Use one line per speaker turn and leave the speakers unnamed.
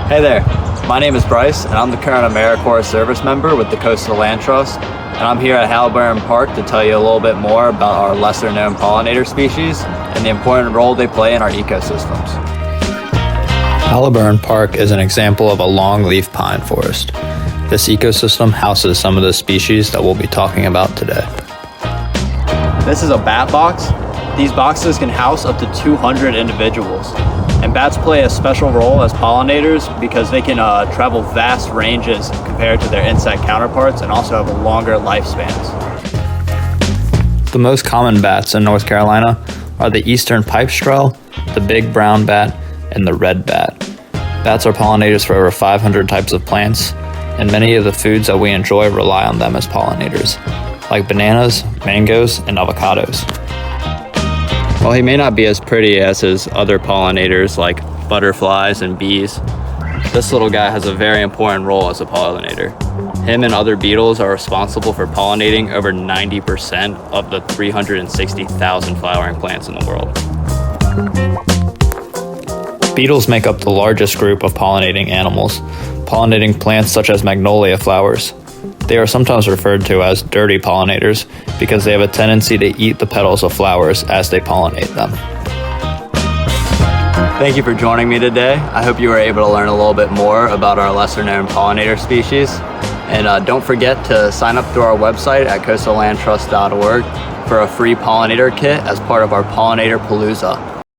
Hey there, my name is Bryce, and I'm the current AmeriCorps service member with the Coastal Land Trust, and I'm here at Halliburton Park to tell you a little bit more about our lesser-known pollinator species and the important role they play in our ecosystems. Halliburton Park is an example of a longleaf pine forest. This ecosystem houses some of the species that we'll be talking about today. This is a bat box. These boxes can house up to 200 individuals. And bats play a special role as pollinators because they can travel vast ranges compared to their insect counterparts and also have longer lifespans. The most common bats in North Carolina are the eastern pipestrel, the big brown bat, and the red bat. Bats are pollinators for over 500 types of plants, and many of the foods that we enjoy rely on them as pollinators, like bananas, mangoes, and avocados. While he may not be as pretty as his other pollinators like butterflies and bees, this little guy has a very important role as a pollinator. Him and other beetles are responsible for pollinating over 90% of the 360,000 flowering plants in the world. Beetles make up the largest group of pollinating animals, pollinating plants such as magnolia flowers. They are sometimes referred to as dirty pollinators because they have a tendency to eat the petals of flowers as they pollinate them. Thank you for joining me today. I hope you were able to learn a little bit more about our lesser-known pollinator species. And don't forget to sign up through our website at coastallandtrust.org for a free pollinator kit as part of our Pollinator Palooza.